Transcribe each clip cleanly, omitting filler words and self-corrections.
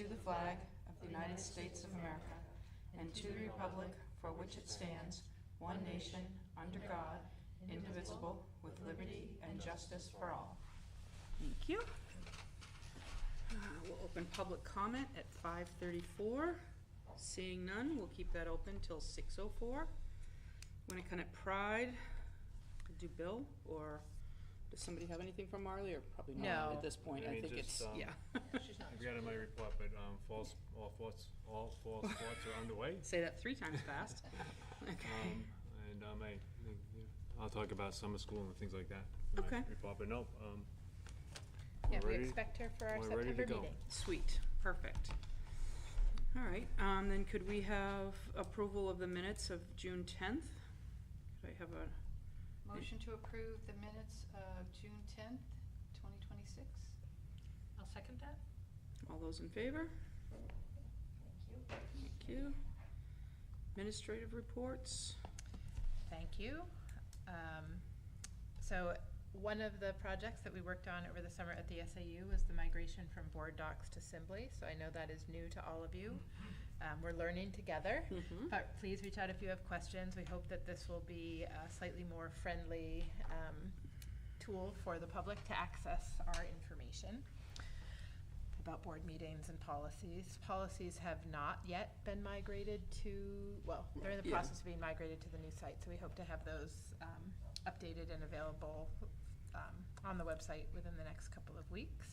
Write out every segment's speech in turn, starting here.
to the flag of the United States of America, and to the republic for which it stands, one nation, under God, indivisible, with liberty and justice for all. Thank you. We'll open public comment at 5:34. Seeing none, we'll keep that open till 6:04. Winnacunnet Pride, do Bill, or does somebody have anything from Marley, or probably not at this point? I think just, it's, yeah. She's not. I forgot in my report, but all fall sports are underway. Say that 3 times fast. Okay. I'll talk about summer school and things like that in Okay. my report, but no, Yeah, we're we ready. expect her for our We're ready to September go. meeting. Sweet, perfect. All right, then could we have approval of the minutes of June 10th? Could I have a, Motion to approve the minutes of June 10th, 2026. I'll second that. all those in favor? Thank you. Thank you. Administrative reports? Thank you. So one of the projects that we worked on over the summer at the SAU was the migration from board docs to Simbly. So I know that is new to all of you. We're learning together, but please reach out if you have questions. We hope that this will be a slightly more friendly tool for the public to access our information about board meetings and policies. Policies have not yet been migrated to, well, they're in the process of being migrated to the new site, so we hope to have those updated and available on the website within the next couple of weeks.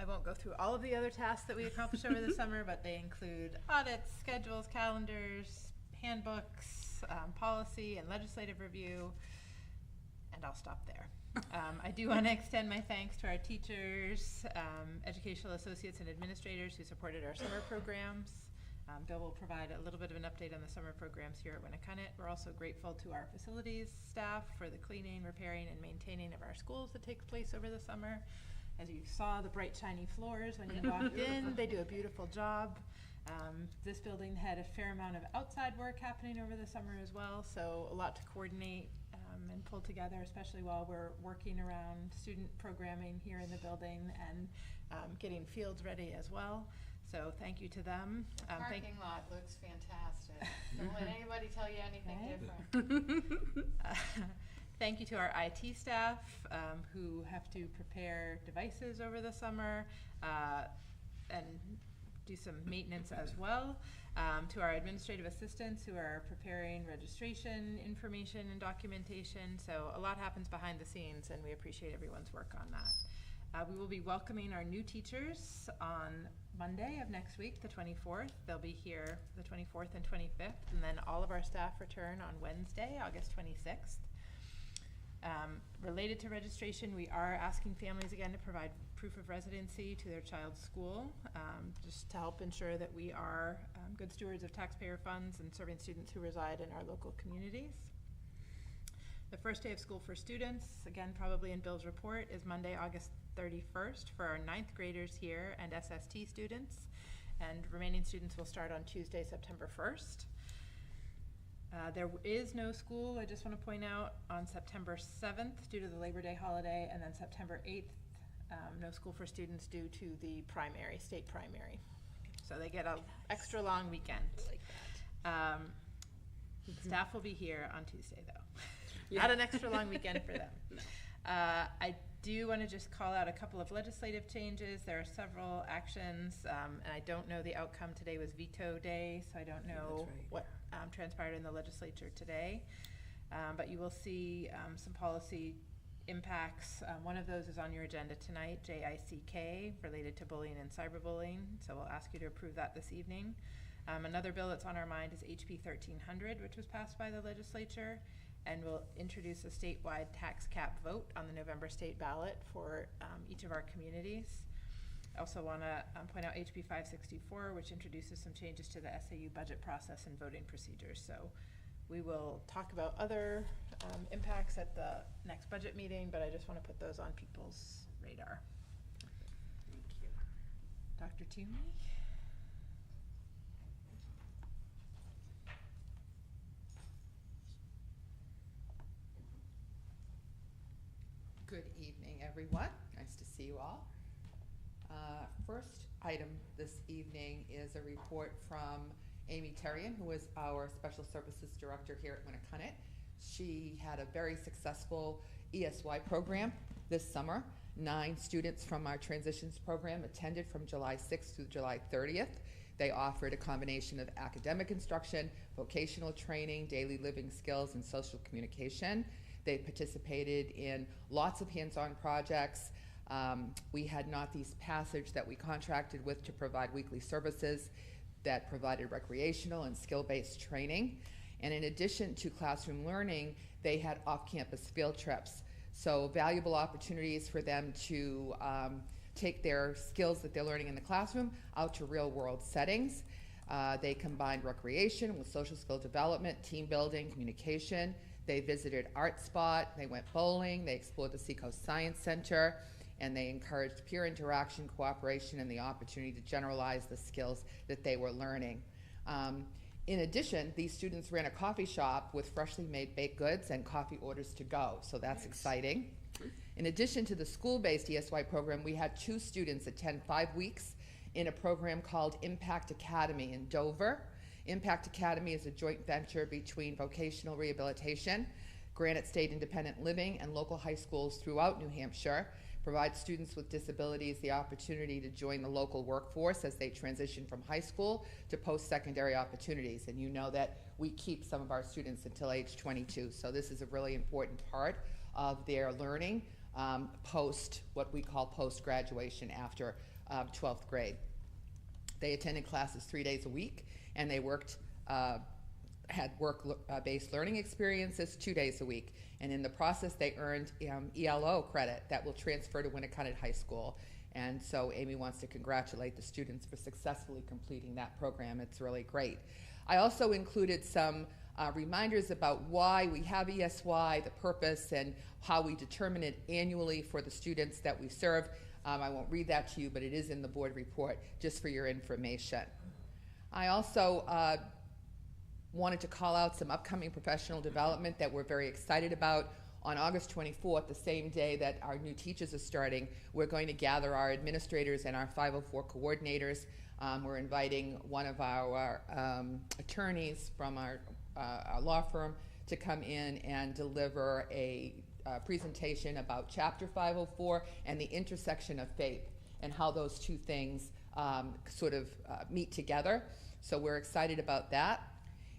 I won't go through all of the other tasks that we accomplished over the summer, but they include audits, schedules, calendars, handbooks, policy and legislative review, and I'll stop there. I do want to extend my thanks to our teachers, educational associates and administrators who supported our summer programs. Bill will provide a little bit of an update on the summer programs here at Winnacunnet. We're also grateful to our facilities staff for the cleaning, repairing, and maintaining of our schools that takes place over the summer. As you saw, the bright, shiny floors when you walked in, they do a beautiful job. This building had a fair amount of outside work happening over the summer as well, so a lot to coordinate and pull together, especially while we're working around student programming here in the building and getting fields ready as well. So thank you to them. The parking lot looks fantastic. Don't let anybody tell you anything different. Thank you to our IT staff who have to prepare devices over the summer and do some maintenance as well. To our administrative assistants who are preparing registration information and documentation. So a lot happens behind the scenes, and we appreciate everyone's work on that. We will be welcoming our new teachers on Monday of next week, the 24th. They'll be here the 24th and 25th, and then all of our staff return on Wednesday, August 26th. Related to registration, we are asking families again to provide proof of residency to their child's school, just to help ensure that we are good stewards of taxpayer funds and serving students who reside in our local communities. The first day of school for students, again probably in Bill's report, is Monday, August 31st for our 9th graders here and SST students, and remaining students will start on Tuesday, September 1st. There is no school, I just want to point out, on September 7th due to the Labor Day holiday, and then September 8th, no school for students due to the primary, state primary. So they get an extra long weekend. I like that. Staff will be here on Tuesday, though. Not an extra long weekend for them. No. I do want to just call out a couple of legislative changes. There are several actions, and I don't know the outcome. Today was veto day, so I don't know what transpired in the legislature today. But you will see some policy impacts. One of those is on your agenda tonight, JICK, related to bullying and cyberbullying. So we'll ask you to approve that this evening. Another bill that's on our mind is HB 1300, which was passed by the legislature, and will introduce a statewide tax cap vote on the November state ballot for each of our communities. I also want to point out HB 564, which introduces some changes to the SAU budget process and voting procedures. So we will talk about other impacts at the next budget meeting, but I just want to put those on people's radar. Thank you. Dr. Toomey? Good evening, everyone. Nice to see you all. first item this evening is a report from Amy Terrian, who is our Special Services Director here at Winnacunnet. She had a very successful ESY program this summer. 9 students from our transitions program attended from July 6th through July 30th. They offered a combination of academic instruction, vocational training, daily living skills, and social communication. They participated in lots of hands-on projects. We had Northeast Passage that we contracted with to provide weekly services that provided recreational and skill-based training. And in addition to classroom learning, they had off-campus field trips. So valuable opportunities for them to take their skills that they're learning in the classroom out to real-world settings. They combined recreation with social skill development, team building, communication. They visited Art Spot, they went bowling, they explored the Seacoast Science Center, and they encouraged peer interaction, cooperation, and the opportunity to generalize the skills that they were learning. In addition, these students ran a coffee shop with freshly made baked goods and coffee orders to go, so that's exciting. In addition to the school-based ESY program, we had 2 students attend 5 weeks in a program called Impact Academy in Dover. Impact Academy is a joint venture between vocational rehabilitation, Granite State Independent Living, and local high schools throughout New Hampshire. Provides students with disabilities the opportunity to join the local workforce as they transition from high school to post-secondary opportunities. And you know that we keep some of our students until age 22, so this is a really important part of their learning what we call post-graduation after 12th grade. They attended classes 3 days a week, and they had work-based learning experiences 2 days a week. And in the process, they earned ELO credit that will transfer to Winnacunnet High School. And so Amy wants to congratulate the students for successfully completing that program. It's really great. I also included some reminders about why we have ESY, the purpose, and how we determine it annually for the students that we serve. I won't read that to you, but it is in the board report just for your information. I also wanted to call out some upcoming professional development that we're very excited about. On August 24th, the same day that our new teachers are starting, we're going to gather our administrators and our 504 coordinators. We're inviting one of our attorneys from our law firm to come in and deliver a presentation about Chapter 504 and the intersection of faith and how those two things sort of meet together. So we're excited about that.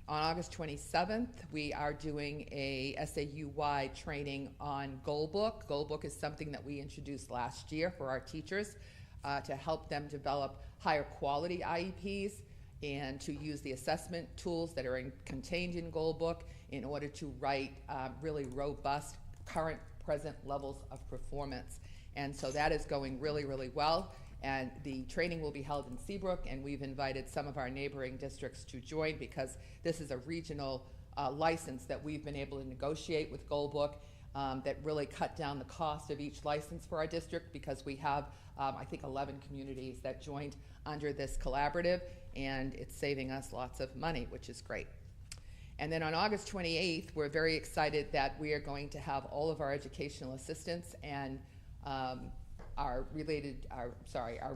On August 27th, we are doing a SAU-wide training on Goalbook. Goalbook is something that we introduced last year for our teachers to help them develop higher quality IEPs and to use the assessment tools that are contained in Goalbook in order to write really robust current present levels of performance. And so that is going really, really well. And the training will be held in Seabrook, and we've invited some of our neighboring districts to join because this is a regional license that we've been able to negotiate with Goalbook that really cut down the cost of each license for our district because we have, I think, 11 communities that joined under this collaborative, and it's saving us lots of money, which is great. And then on August 28th, we're very excited that we are going to have all of our educational assistants and our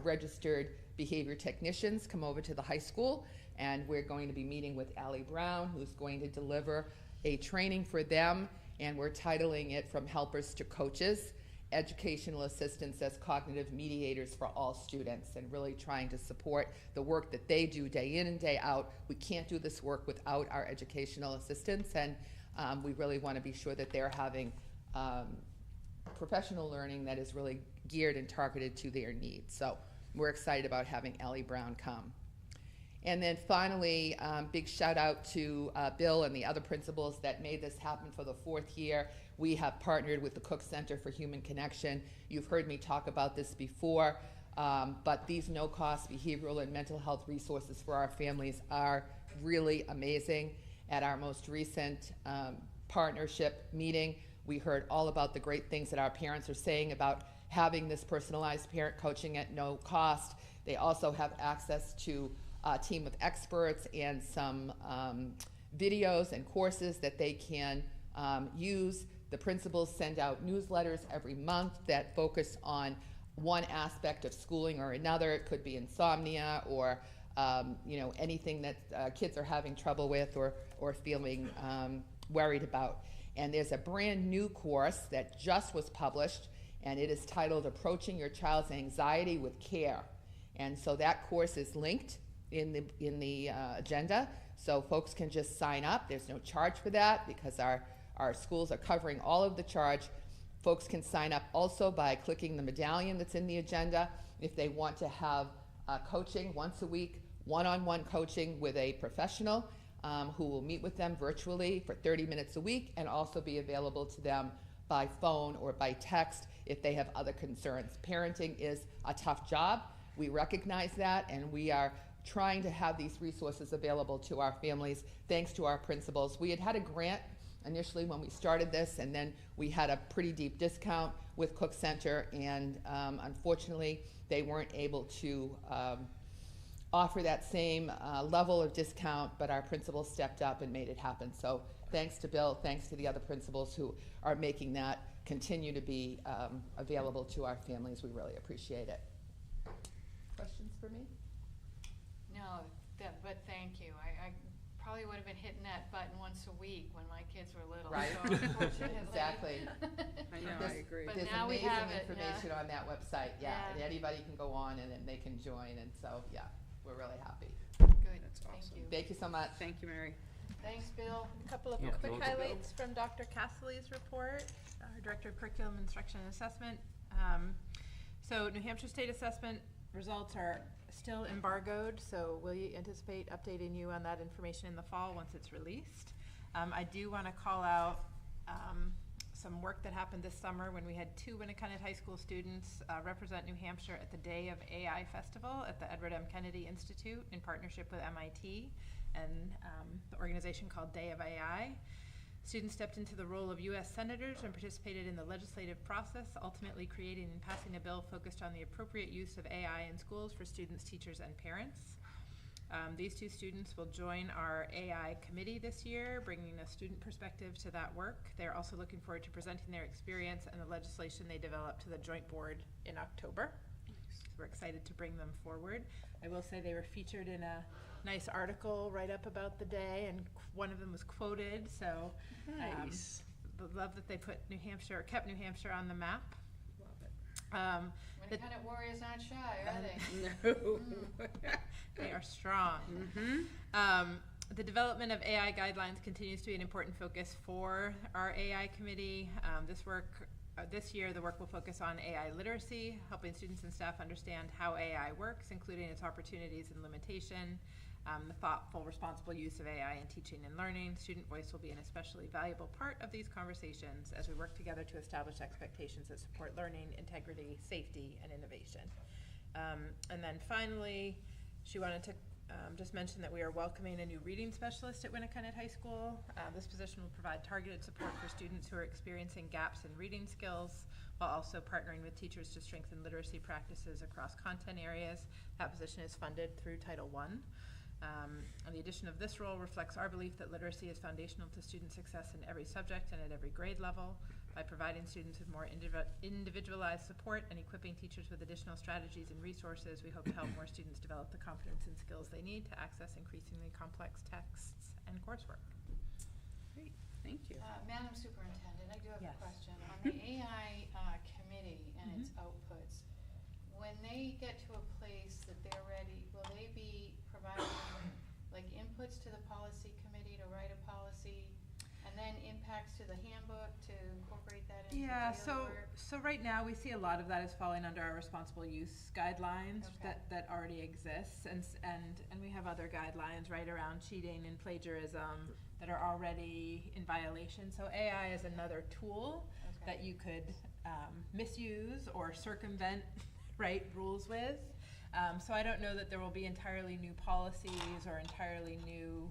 registered behavior technicians come over to the high school, and we're going to be meeting with Allie Brown, who's going to deliver a training for them, and we're titling it From Helpers to Coaches, Educational Assistants as Cognitive Mediators for All Students, and really trying to support the work that they do day in and day out. We can't do this work without our educational assistants, and we really want to be sure that they're having professional learning that is really geared and targeted to their needs. So we're excited about having Ellie Brown come. And then finally, big shout out to Bill and the other principals that made this happen for the 4th year. We have partnered with the Cook Center for Human Connection. You've heard me talk about this before, but these no-cost behavioral and mental health resources for our families are really amazing. At our most recent partnership meeting, we heard all about the great things that our parents are saying about having this personalized parent coaching at no cost. They also have access to a team of experts and some videos and courses that they can use. The principals send out newsletters every month that focus on one aspect of schooling or another. It could be insomnia or anything that kids are having trouble with or feeling worried about. And there's a brand new course that just was published, and it is titled Approaching Your Child's Anxiety with Care. And so that course is linked in the agenda, so folks can just sign up. There's no charge for that because our schools are covering all of the charge. Folks can sign up also by clicking the medallion that's in the agenda if they want to have coaching once a week, one-on-one coaching with a professional who will meet with them virtually for 30 minutes a week and also be available to them by phone or by text if they have other concerns. Parenting is a tough job. We recognize that, and we are trying to have these resources available to our families thanks to our principals. We had a grant initially when we started this, and then we had a pretty deep discount with Cook Center, and unfortunately they weren't able to offer that same level of discount, but our principals stepped up and made it happen. So thanks to Bill, thanks to the other principals who are making that continue to be available to our families. We really appreciate it. Questions for me? No, but thank you. I probably would have been hitting that button once a week when my kids were little. Right. So unfortunately. Exactly. I know, I agree. But There's now we amazing have it, information on that website, Yeah. and anybody can go on and then they can join, and so, yeah, we're really happy. Good, That's thank awesome. you. Thank you so much. Thank you, Mary. Thanks, Bill. A couple of Yeah, quick Bill. highlights from Dr. Castley's report, our Director of Curriculum Instruction and Assessment. So New Hampshire State Assessment results are still embargoed, so we anticipate updating you on that information in the fall once it's released. I do want to call out some work that happened this summer when we had 2 Winnacunnet High School students represent New Hampshire at the Day of AI Festival at the Edward M. Kennedy Institute in partnership with MIT and the organization called Day of AI. Students stepped into the role of U.S. senators and participated in the legislative process, ultimately creating and passing a bill focused on the appropriate use of AI in schools for students, teachers, and parents. These 2 students will join our AI committee this year, bringing a student perspective to that work. They're also looking forward to presenting their experience and the legislation they developed to the joint board in October. So we're excited to bring them forward. I will say they were featured in a nice article write-up about the day, and one of them was quoted, so Nice. love that they put New Hampshire, kept New Hampshire on the map. Love it. Winnacunnet warriors aren't shy, are they? No. They are strong. Mm-hmm. The development of AI guidelines continues to be an important focus for our AI committee. This year, the work will focus on AI literacy, helping students and staff understand how AI works, including its opportunities and limitation, the thoughtful, responsible use of AI in teaching and learning. Student voice will be an especially valuable part of these conversations as we work together to establish expectations that support learning, integrity, safety, and innovation. And then finally, she wanted to just mention that we are welcoming a new reading specialist at Winnacunnet High School. This position will provide targeted support for students who are experiencing gaps in reading skills, while also partnering with teachers to strengthen literacy practices across content areas. That position is funded through Title I. And the addition of this role reflects our belief that literacy is foundational to student success in every subject and at every grade level. By providing students with more individualized support and equipping teachers with additional strategies and resources, we hope to help more students develop the confidence and skills they need to access increasingly complex texts and coursework. Great, thank you. Madam Superintendent, I do have Yes. a question. On the AI committee and its outputs, when they get to a place that they're ready, will they be providing like inputs to the policy committee to write a policy, and then impacts to the handbook to incorporate that into Yeah, daily work? so right now we see a lot of that is falling under our responsible use guidelines Okay. that already exists, and we have other guidelines right around cheating and plagiarism that are already in violation. So AI is another tool Okay. that you could misuse or circumvent right rules with. So I don't know that there will be entirely new policies or entirely new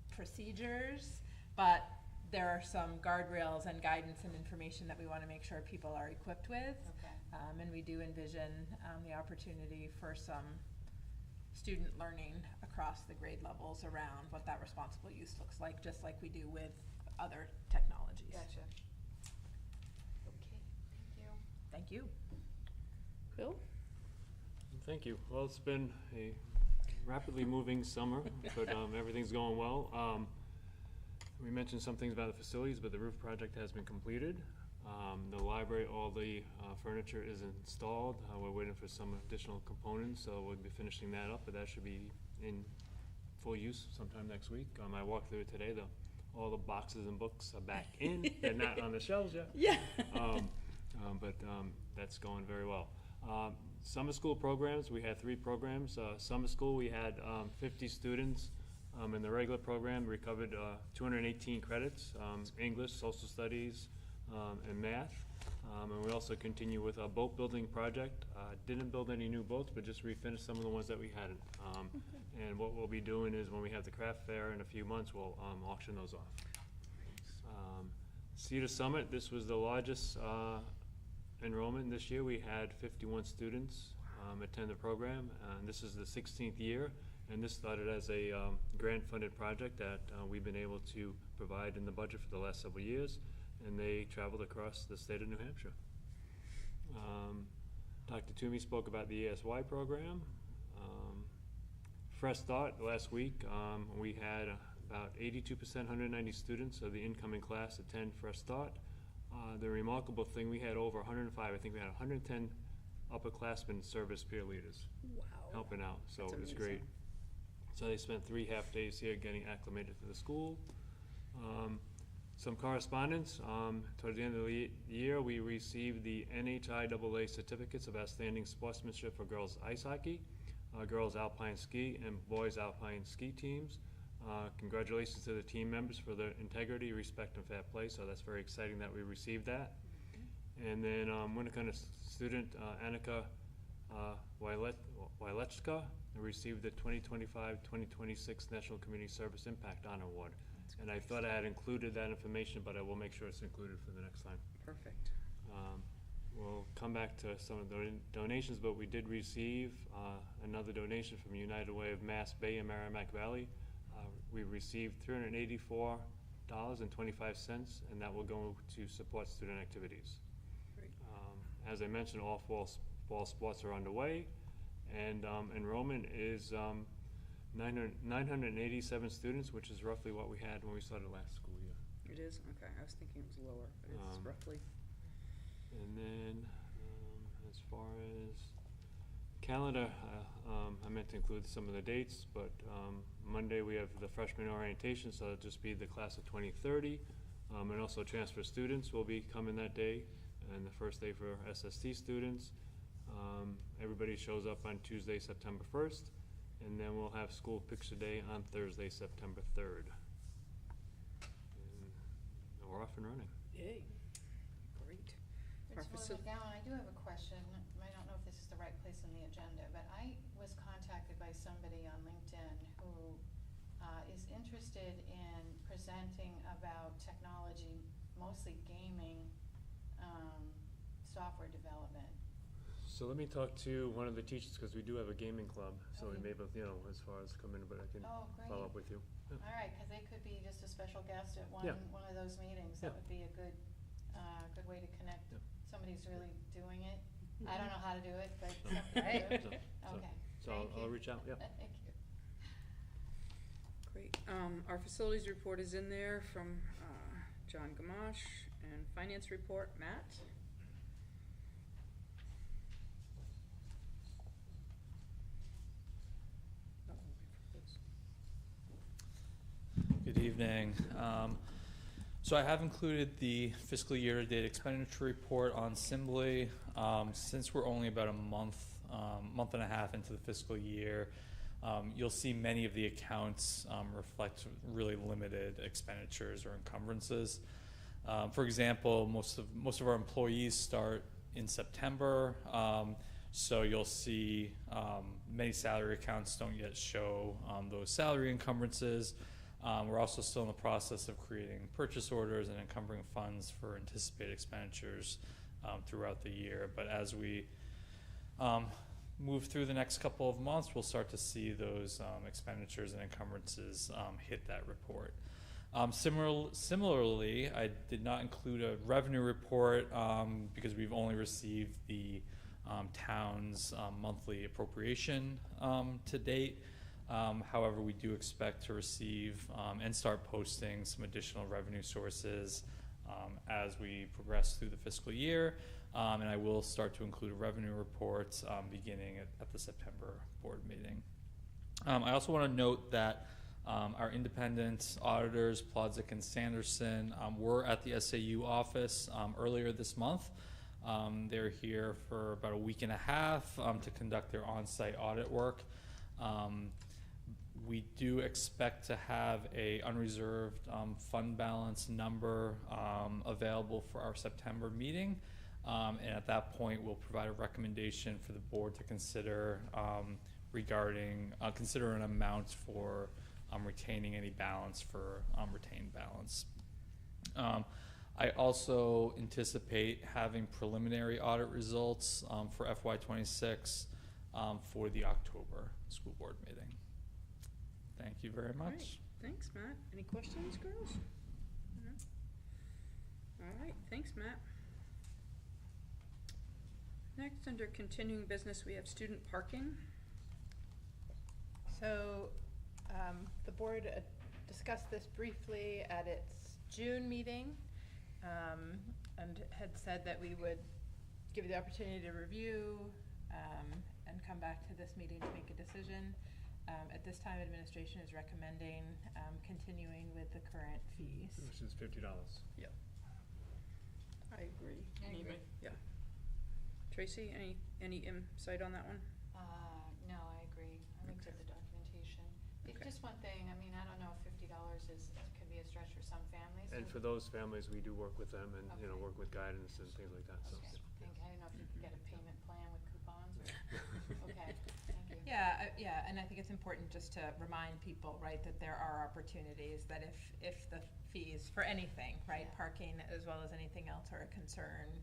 procedures, but there are some guardrails and guidance and information that we want to make sure people are equipped with. Okay. And we do envision the opportunity for some student learning across the grade levels around what that responsible use looks like, just like we do with other technologies. Gotcha. Okay, thank you. Thank you. Bill? Thank you. Well, it's been a rapidly moving summer, but everything's going well. We mentioned some things about the facilities, but the roof project has been completed. The library, all the furniture is installed. We're waiting for some additional components, so we'll be finishing that up, but that should be in full use sometime next week. I walked through it today, all the boxes and books are back in. They're not on the shelves yet. Yeah. But that's going very well. Summer school programs, we had 3 programs. Summer school, we had 50 students. In the regular program, we covered 218 credits, English, social studies, and math. And we also continue with a boat building project. Didn't build any new boats, but just refinished some of the ones that we hadn't. And what we'll be doing is when we have the craft fair in a few months, we'll auction those off. Cedar Summit, this was the largest enrollment this year. We had 51 students attend the program, and this is the 16th year. And this started as a grant-funded project that we've been able to provide in the budget for the last several years, and they traveled across the state of New Hampshire. Dr. Toomey spoke about the ESY program. Fresh Start, last week, we had about 82%, 190 students of the incoming class attend Fresh Start. The remarkable thing, we had over 105, I think we had 110 upperclassmen serve as peer leaders. Wow. Helping out, so That's it was amazing. great. So they spent 3 half days here getting acclimated to the school. Some correspondence, towards the end of the year, we received the NHIAA certificates of outstanding sportsmanship for girls ice hockey, girls alpine ski, and boys alpine ski teams. Congratulations to the team members for their integrity, respect, and fair play, so that's very exciting that we received that. And then Winnacunnet student Annika Wyleczka received the 2025-2026 National Community Service Impact Honor Award. And I thought I had included that information, but I will make sure it's included for the next time. Perfect. We'll come back to some of the donations, but we did receive another donation from United Way of Mass Bay and Merrimack Valley. We received $384.25, and that will go to support student activities. Great. As I mentioned, all fall sports are underway, and enrollment is 987 students, which is roughly what we had when we started last school year. It is? Okay, I was thinking it was lower, but it's roughly. And then, as far as calendar, I meant to include some of the dates, but Monday we have the freshman orientation, so it'll just be the class of 2030. And also transfer students will be coming that day, and the first day for SST students. Everybody shows up on Tuesday, September 1st, and then we'll have school picture day on Thursday, September 3rd. And we're off and running. Yay. Great. Our Rich faci- McGowan, I do have a question. I don't know if this is the right place on the agenda, but I was contacted by somebody on LinkedIn who is interested in presenting about technology, mostly gaming, software development. So let me talk to one of the teachers, because we do have a gaming club, so we Okay. may both, as far as come in, but I can Oh, great. follow up with you. Yeah. All right, because they could be just a special guest at one Yeah. of those meetings. That Yeah. would be a good way to connect. Yeah. Somebody who's really doing it. I don't know how to do it, but So- somebody Right. to do it. So- Okay, So thank I'll you. reach out, yeah. Thank you. Great. Our facilities report is in there from John Gamache, and finance report, Matt. Good evening. So I have included the fiscal year-to-date expenditure report on Simbly. Since we're only about a month and a half into the fiscal year, you'll see many of the accounts reflect really limited expenditures or encumbrances. For example, most of our employees start in September, so you'll see many salary accounts don't yet show those salary encumbrances. We're also still in the process of creating purchase orders and encumbering funds for anticipated expenditures throughout the year. But as we move through the next couple of months, we'll start to see those expenditures and encumbrances hit that report. Similarly, I did not include a revenue report because we've only received the town's monthly appropriation to date. However, we do expect to receive and start posting some additional revenue sources as we progress through the fiscal year. And I will start to include revenue reports beginning at the September board meeting. I also want to note that our independent auditors, Plodzik and Sanderson, were at the SAU office earlier this month. They're here for about a week and a half to conduct their on-site audit work. We do expect to have a unreserved fund balance number available for our September meeting. And at that point, we'll provide a recommendation for the board to consider regarding, consider an amount for retaining any balance for retained balance. I also anticipate having preliminary audit results for FY26 for the October school board meeting. Thank you very much. Great. Thanks, Matt. Any questions, girls? No? All right, thanks, Matt. Next, under continuing business, we have student parking. So, the board discussed this briefly at its June meeting, and had said that we would give you the opportunity to review, and come back to this meeting to make a decision. At this time, administration is recommending continuing with the current fees. Which is $50. Yep. I agree. I agree. Yeah. Tracy, any insight on that one? No, I agree. I looked at the documentation. It's Okay. just one thing, I mean, I don't know if $50 could be a stretch for some families. And for those families, we do work with them and, you know, Okay. work with guidance and things like that, so. Okay, I don't know if you could get a payment plan with coupons or, okay, thank you. Yeah, and I think it's important just to remind people, right, that there are opportunities that if the fees for anything, right, Yeah. parking as well as anything else are a concern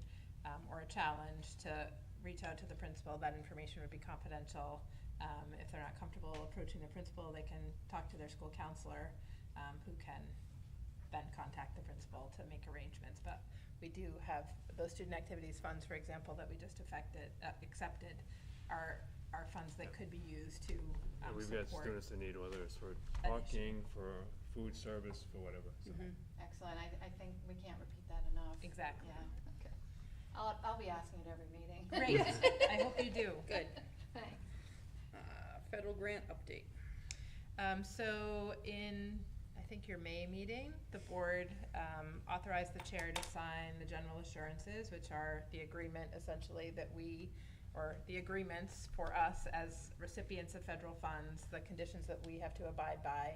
or a challenge, to reach out to the principal. That information would be confidential. If they're not comfortable approaching the principal, they can talk to their school counselor, who can then contact the principal to make arrangements. But we do have those student activities funds, for example, that we just accepted are funds that could be used to And we've got support. students in need, whether it's for An parking, for food service, for whatever, so. Excellent, I think we can't repeat that enough. Exactly. Yeah, okay. I'll be asking at every meeting. Great, I hope you do. Good. Thanks. Federal grant update. So in, I think your May meeting, the board authorized the chair to sign the general assurances, which are the agreement essentially that or the agreements for us as recipients of federal funds, the conditions that we have to abide by.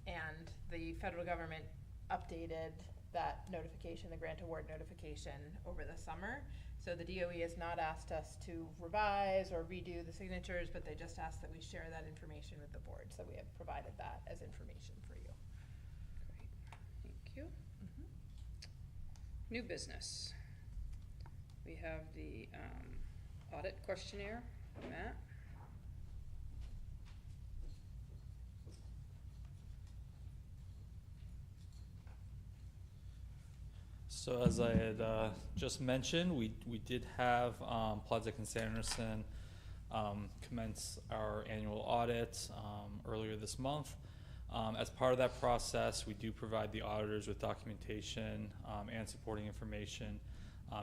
And the federal government updated that notification, the grant award notification, over the summer. So the DOE has not asked us to revise or redo the signatures, but they just asked that we share that information with the board. So we have provided that as information for you. Great, thank you. New business. We have the audit questionnaire. Matt? So as I had just mentioned, we did have Plodzik and Sanderson commence our annual audit earlier this month. As part of that process, we do provide the auditors with documentation and supporting information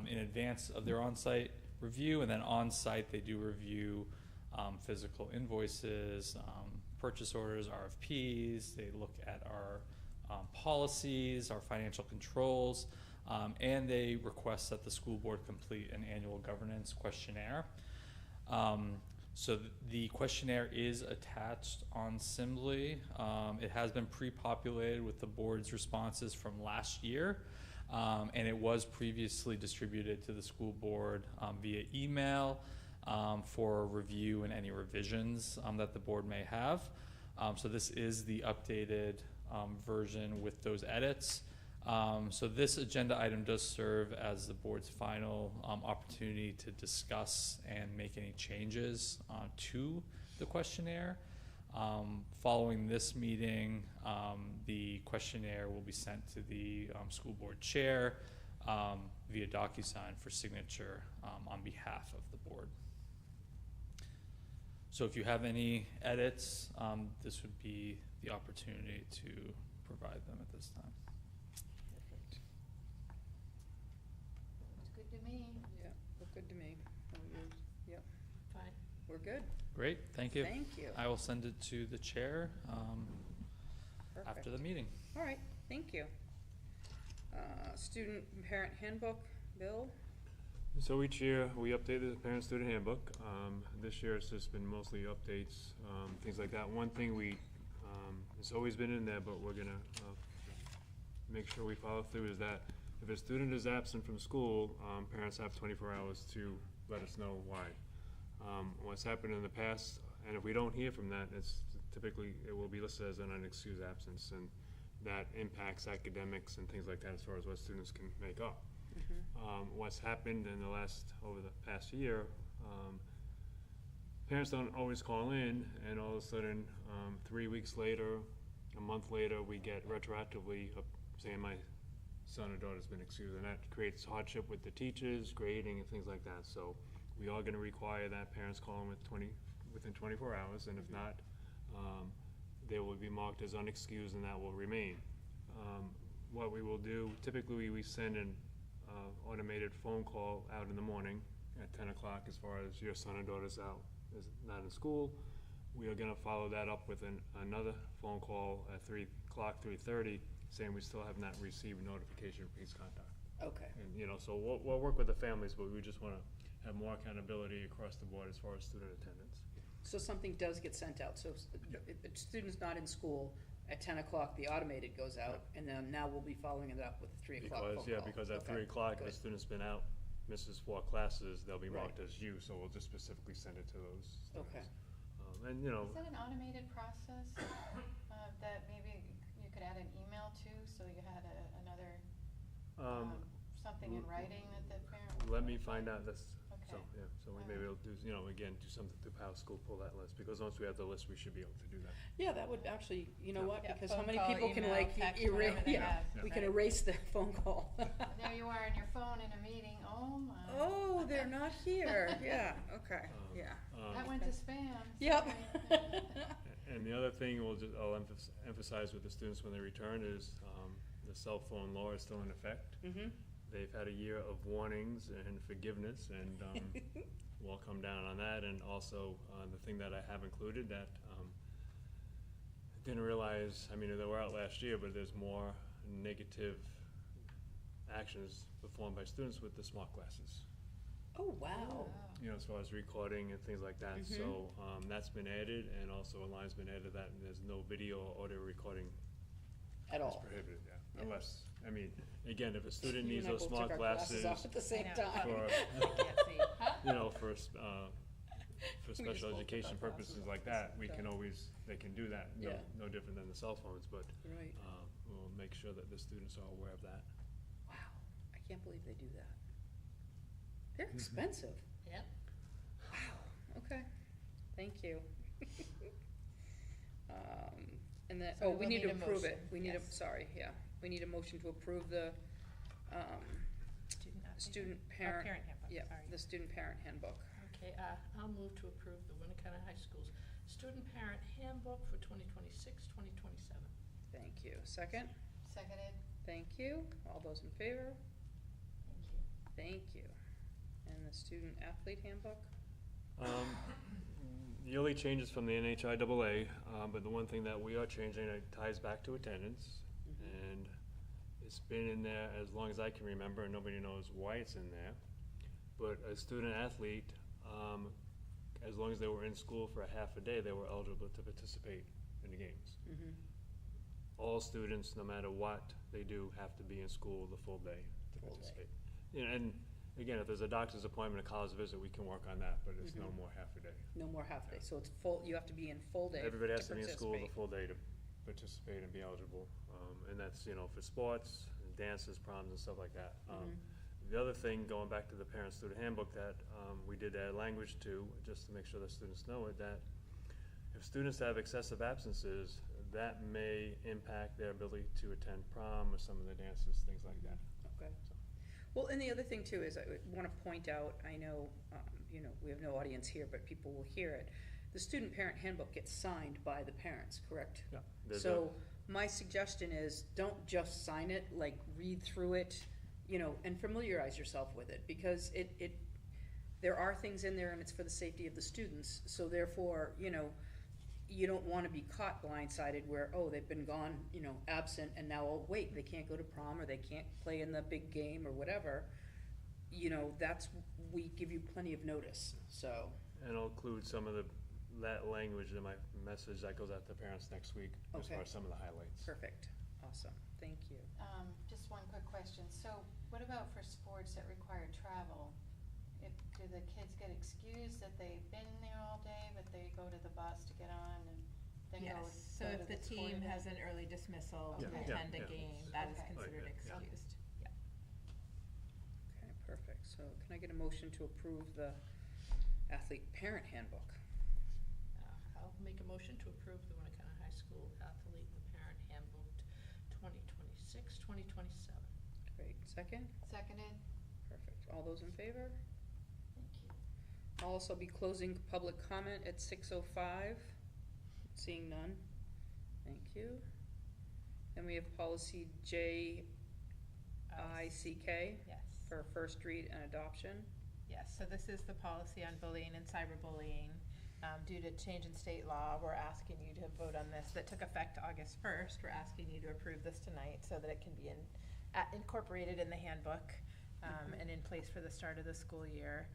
in advance of their on-site review, and then on-site they do review physical invoices, purchase orders, RFPs. They look at our policies, our financial controls, and they request that the school board complete an annual governance questionnaire. So the questionnaire is attached on Simbly. It has been pre-populated with the board's responses from last year, and it was previously distributed to the school board via email for review and any revisions that the board may have. So this is the updated version with those edits. So this agenda item does serve as the board's final opportunity to discuss and make any changes to the questionnaire. Following this meeting, the questionnaire will be sent to the school board chair via DocuSign for signature on behalf of the board. So if you have any edits, this would be the opportunity to provide them at this time. Perfect. Looks good to me. Yeah, look good to me. Yep, Fine. we're good. Great, thank you. Thank you. I will send it to the chair after Perfect. the meeting. All right, thank you. Student and parent handbook, Bill? So each year, we update the parent-student handbook. This year, it's just been mostly updates, things like that. One thing it's always been in there, but we're gonna make sure we follow through, is that if a student is absent from school, parents have 24 hours to let us know why. What's happened in the past, and if we don't hear from that, it will be listed as an unexcused absence, and that impacts academics and things like that as far as what students can make up. What's happened over the past year, parents don't always call in, and all of a sudden, 3 weeks later, a month later, we get retroactively saying my son or daughter's been excused, and that creates hardship with the teachers, grading, and things like that. So we are gonna require that parents call in within 24 hours, and if not, they will be marked as unexcused, and that will remain. What we will do, typically we send an automated phone call out in the morning at 10 o'clock as far as your son or daughter's is not in school. We are gonna follow that up with another phone call at 3 o'clock, 3:30, saying we still have not received notification, please contact. Okay. And, so we'll work with the families, but we just wanna have more accountability across the board as far as student attendance. So something does get sent out, so if the student's not in school, at 10 o'clock, the automated goes out, and then now we'll be following it up with the 3 o'clock phone call. Because at Okay, 3 o'clock, if good. a student's been out, misses 4 classes, they'll be Right. marked as you, so we'll just specifically send it to those students. Okay. And, Is that an automated process that maybe you could add an email to, so you had another, something in writing that the parent would? let me find out this, so, Okay. yeah, so we maybe we'll do, again, do something to Power School, pull that list, because once we have the list, we should be able to do that. Yeah, that would actually, you know what, Yeah, because how phone many call, people can email, like text, erase, whatever they have, we can right. erase the phone call. There you are on your phone in a meeting, oh my. Oh, they're not here, yeah, okay, yeah. That went to spam. Yep. Sorry. And the other thing I'll emphasize with the students when they return is, the cell phone law is still in effect. Mm-hmm. They've had a year of warnings and forgiveness, and we'll come down on that. And also, the thing that I have included that I didn't realize, they were out last year, but there's more negative actions performed by students with the smart glasses. Oh, wow. As far as recording and things like that. Mhm. So that's been added, and also a line's been added that there's no video or audio recording At is all. prohibited, Yeah. Unless, again, if a student You needs and I those both smart took our glasses off at the same I know. time. for, Can't see. for We special just both took education our glasses purposes off like at the that, same they can do that, Yeah. no different than the cell phones, but, Right. we'll make sure that the students are aware of that. Wow, I can't believe they do that. They're expensive. Yep. Wow, okay, thank you. And then, So oh, we we will need to need a approve it, motion, we need a, yes. sorry, yeah, we need a motion to approve the, student parent, handbook, yeah, sorry. the student parent handbook. Okay, I'll move to approve the Winnacunnet High School's Student Parent Handbook for 2026-2027. Thank you, second, Seconded, thank you, all those in favor, Thank you. thank you. And the student athlete handbook? The only changes from the NHIAA, but the one thing that we are changing, it ties back to attendance, and it's been in there as long as I can remember, and nobody knows why it's in there. But a student athlete, as long as they were in school for a half a day, they were eligible to participate in the games. Mm-hmm. All students, no matter what they do, have to be in school the full day to Full day. participate. And again, if there's a doctor's appointment, a college visit, we can work on that, but it's no Mhm. more half a day. No more half day, so it's full, you have to be in full day Everybody has to be in school the participate. full day to participate and be eligible, and that's, for sports, and dances, proms, and stuff like that. Mhm. The other thing, going back to the parent-student handbook that we did add language to, just to make sure the students know it, that if students have excessive absences, that may impact their ability to attend prom or some of the dances, things like that. Okay. Well, and the other thing too is I want to point out, I know, we have no audience here, but people will hear it. The student parent handbook gets signed by the parents, correct? Yeah. There's So my suggestion is don't just sign it, like read through it, and familiarize yourself with it, because there are things in there and it's for the safety of the students. So therefore, you don't want to be caught blindsided where, oh, they've been gone, absent, and now, oh, wait, they can't go to prom or they can't play in the big game or whatever. We give you plenty of notice, so. And I'll include some of that language in my message that goes out to parents next week as Okay. far as some of the highlights. Perfect, awesome, thank you. Just one quick question. So what about for sports that require travel? Do the kids get excused that they've been there all day, but they go to the bus to get on and then go Yes, so to if the sport team event? has an early dismissal to Okay. attend Yeah, a yeah. game, that is Okay. considered Right, yeah. excused. Yeah. Okay, perfect, so can I get a motion to approve the athlete parent handbook? I'll make a motion to approve the Winnacunnet High School Athlete and Parent Handbook 2026, 2027. Great, second? Seconded? Perfect, all those in favor? Thank you. I'll also be closing public comment at 6:05. Seeing none. Thank you. Then we have policy JICK Yes. for first read and adoption. Yes, so this is the policy on bullying and cyberbullying. Due to change in state law, we're asking you to vote on this that took effect August 1st. We're asking you to approve this tonight so that it can be incorporated in the handbook and in place for the start of the school year.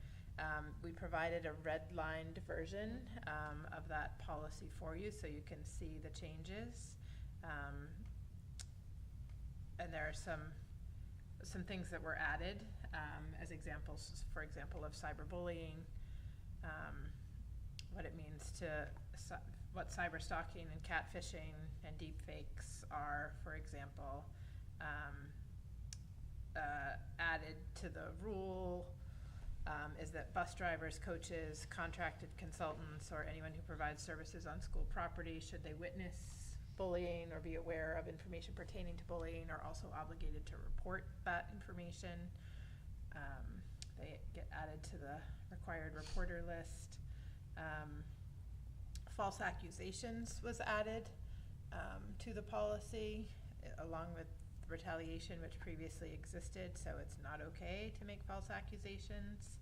We provided a redlined version of that policy for you so you can see the changes. And there are some things that were added as examples, for example, of cyberbullying, what it means what cyber stalking and catfishing and deepfakes are, for example, added to the rule. Is that bus drivers, coaches, contracted consultants, or anyone who provides services on school property, should they witness bullying or be aware of information pertaining to bullying, are also obligated to report that information. They get added to the required reporter list. False accusations was added to the policy, along with retaliation, which previously existed, so it's not okay to make false accusations.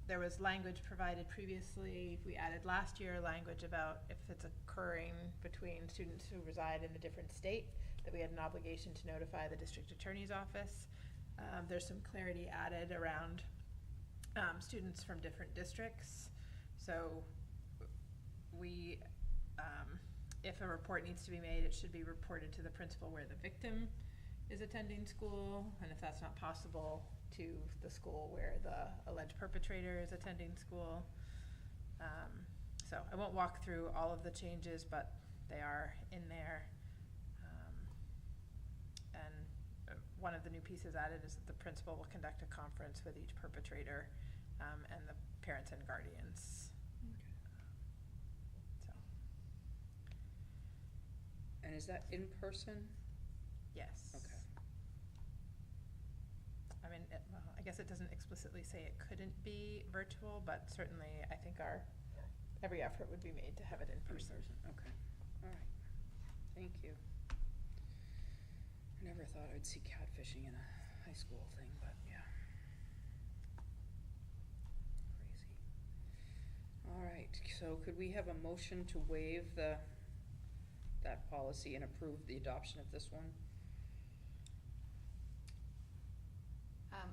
There was language provided previously, we added last year language about if it's occurring between students who reside in a different state, that we had an obligation to notify the district attorney's office. There's some clarity added around students from different districts. So we, if a report needs to be made, it should be reported to the principal where the victim is attending school, and if that's not possible, to the school where the alleged perpetrator is attending school. So I won't walk through all of the changes, but they are in there. And one of the new pieces added is that the principal will conduct a conference with each perpetrator and the parents and guardians. So, And is that in person? yes. Okay. I mean, well, I guess it doesn't explicitly say it couldn't be virtual, but certainly I think every effort would be made to have it in person. Okay, all right, thank you. I never thought I'd see catfishing in a high school thing, but yeah. Crazy. All right, so could we have a motion to waive that policy and approve the adoption of this one?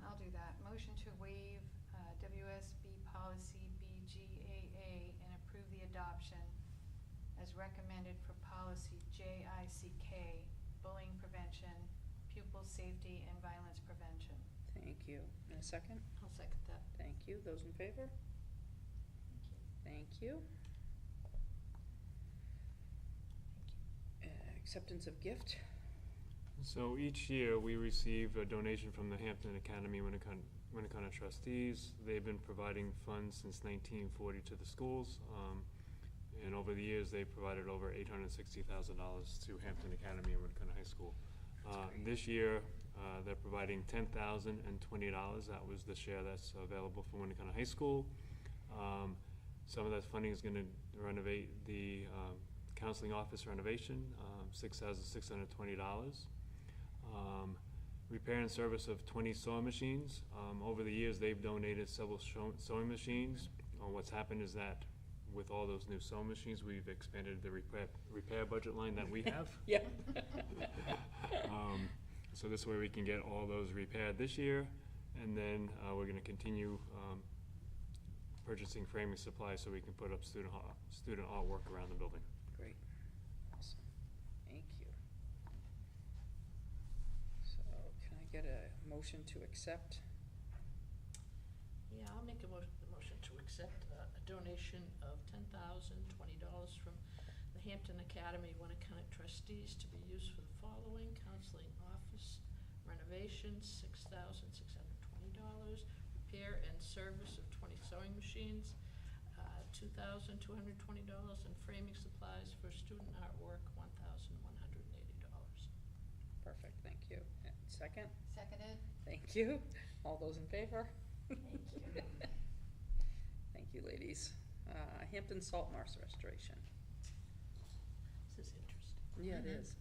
I'll do that. Motion to waive WSB policy BGAA and approve the adoption as recommended for policy JICK, bullying prevention, pupil safety, and violence prevention. Thank you. And a second? I'll second that. Thank you. Those in favor? Thank you. Thank you. Acceptance of gift? So each year, we receive a donation from the Hampton Academy Winnacunnet Winnacunnet trustees. They've been providing funds since 1940 to the schools. And over the years, they've provided over $860,000 to Hampton Academy and Winnacunnet High School. This year, they're providing $10,020. That was the share that's available for Winnacunnet High School. Some of that funding is going to renovate the counseling office renovation, $6,620. Repair and service of 20 sewing machines. Over the years, they've donated several sewing machines. What's happened is that with all those new sewing machines, we've expanded the repair budget line that we have. Yeah. So this way we can get all those repaired this year, and then we're going to continue purchasing framing supplies so we can put up student artwork around the building. Great. Awesome. Thank you. So can I get a motion to accept? Yeah, I'll make a motion to accept a donation of $10,020 from the Hampton Academy Winnacunnet trustees to be used for the following: counseling office renovations, $6,620, repair and service of 20 sewing machines, $2,220, and framing supplies for student artwork, $1,180. Perfect, thank you. And second? Seconded? Thank you. All those in favor? Thank you. Thank you, ladies. Hampton Salt Marsh Restoration. This is interesting. Yeah, it is.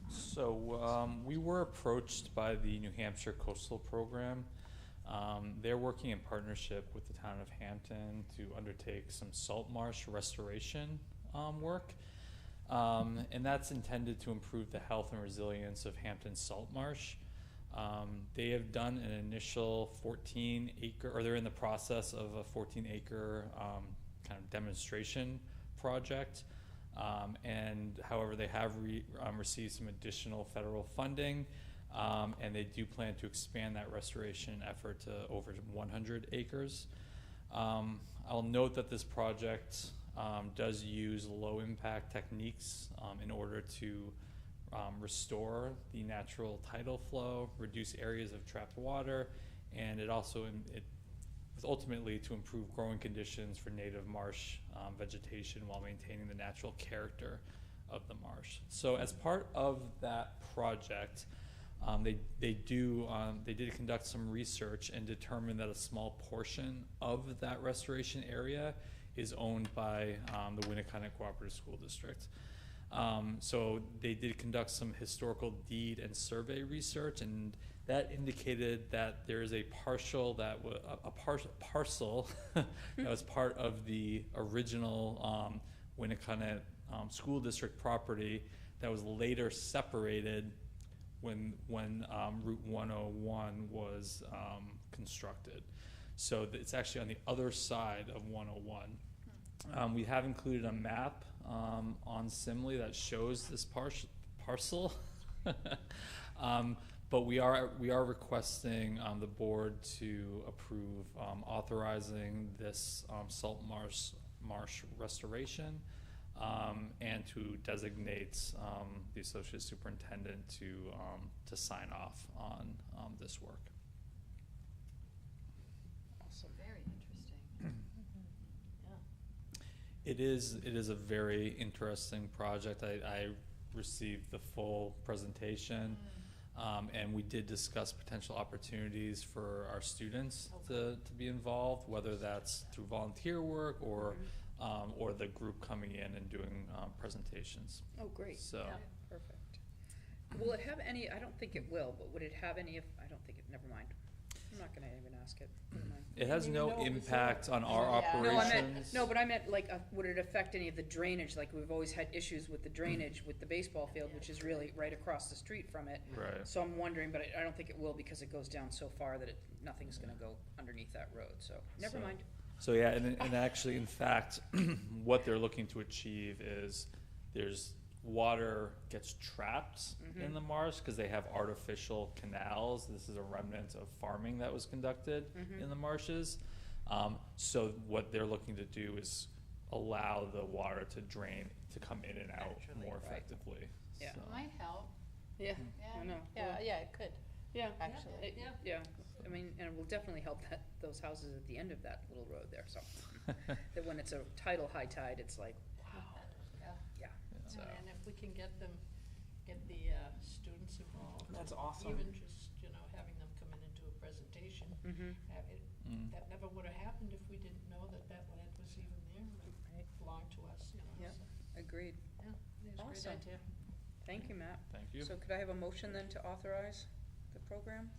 So we were approached by the New Hampshire Coastal Program. They're working in partnership with the town of Hampton to undertake some salt marsh restoration work. And that's intended to improve the health and resilience of Hampton's salt marsh. They have done an initial 14-acre, or they're in the process of a 14-acre kind of demonstration project. And however, they have received some additional federal funding, and they do plan to expand that restoration effort to over 100 acres. I'll note that this project does use low-impact techniques in order to restore the natural tidal flow, reduce areas of trapped water, and it also is ultimately to improve growing conditions for native marsh vegetation while maintaining the natural character of the marsh. So as part of that project, they did conduct some research and determined that a small portion of that restoration area is owned by the Winnacunnet Cooperative School District. So they did conduct some historical deed and survey research, and that indicated that there is a parcel that was part of the original Winnacunnet school district property that was later separated when Route 101 was constructed. So it's actually on the other side of 101. We have included a map on Simile that shows this parcel. But we are requesting the board to approve authorizing this salt marsh restoration and to designate the associate superintendent to sign off on this work. Awesome. Very interesting. Yeah. It is a very interesting project. I received the full presentation. And we did discuss potential opportunities for our students to be involved, whether that's through volunteer work or the group coming in and doing presentations. Oh, great. So. Yeah, perfect. Will it have any, I don't think it will, but would it have any, I don't think it, never mind. I'm not gonna even ask it. Never mind. It has Even no though it was impact on our Yeah. No, I operations. meant, but I meant like, would it affect any of the drainage? Like, we've always had issues with the drainage with the baseball field, which is really right across the street from it. Right. So I'm wondering, but I don't think it will because it goes down so far that nothing's gonna go underneath that road, so, never So- mind. So yeah, and actually, in fact, what they're looking to achieve is water gets trapped in the marsh because they have artificial canals. This is a remnant of farming that was conducted in the marshes. So what they're looking to do is allow the water to drain, to come in and out Naturally, more right. effectively. Yeah. So. It might help. Yeah, Yeah. I know. Yeah, yeah, it could. Yeah. actually. Yeah. Yeah, I mean, and it will definitely help that, those houses at the end of that little road there, so. That when it's a tidal high tide, it's like, wow, Yeah. yeah, so. And if we can get the students involved. That's awesome. Even just, having them come in and do a presentation. Mhm. That never would've happened if we didn't know that land was even there and it belonged to us, Yep. so. Agreed. Yeah, it's a Awesome. great idea. Thank you, Matt. Thank you. So could I have a motion then to authorize the program?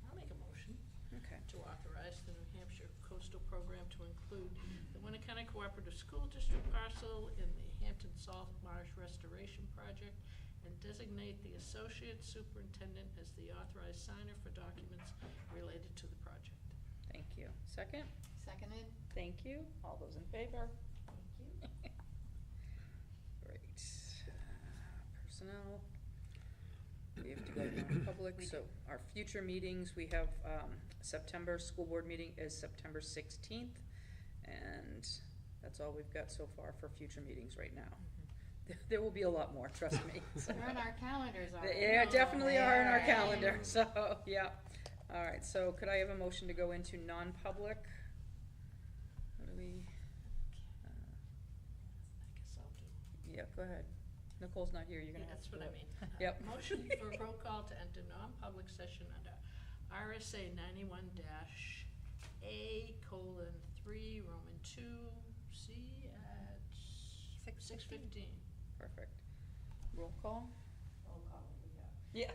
I'll make a motion Okay. to authorize the New Hampshire Coastal Program to include the Winnacunnet Cooperative School District parcel in the Hampton Salt Marsh Restoration Project and designate the Associate Superintendent as the authorized signer for documents related to the project. Thank you. Second? Seconded? Thank you. All those in favor? Thank you. Great. Personnel. We have to go to non-public, so our future meetings, we have, September, school board meeting is September 16th, and that's all we've got so far for future meetings right now. There will be a lot more, trust me. So. They're in our calendars already. They definitely are in our Alright. calendar, so, yeah. All right, so could I have a motion to go into non-public? What do we, I guess I'll do. yeah, go ahead. Nicole's not here, you're gonna have That's to do what I it. mean. Yep. Motion for roll call to enter non-public session under RSA 91-A:3, Roman 2, C at 6:15. Perfect. Roll call? Roll call, we got. Yeah.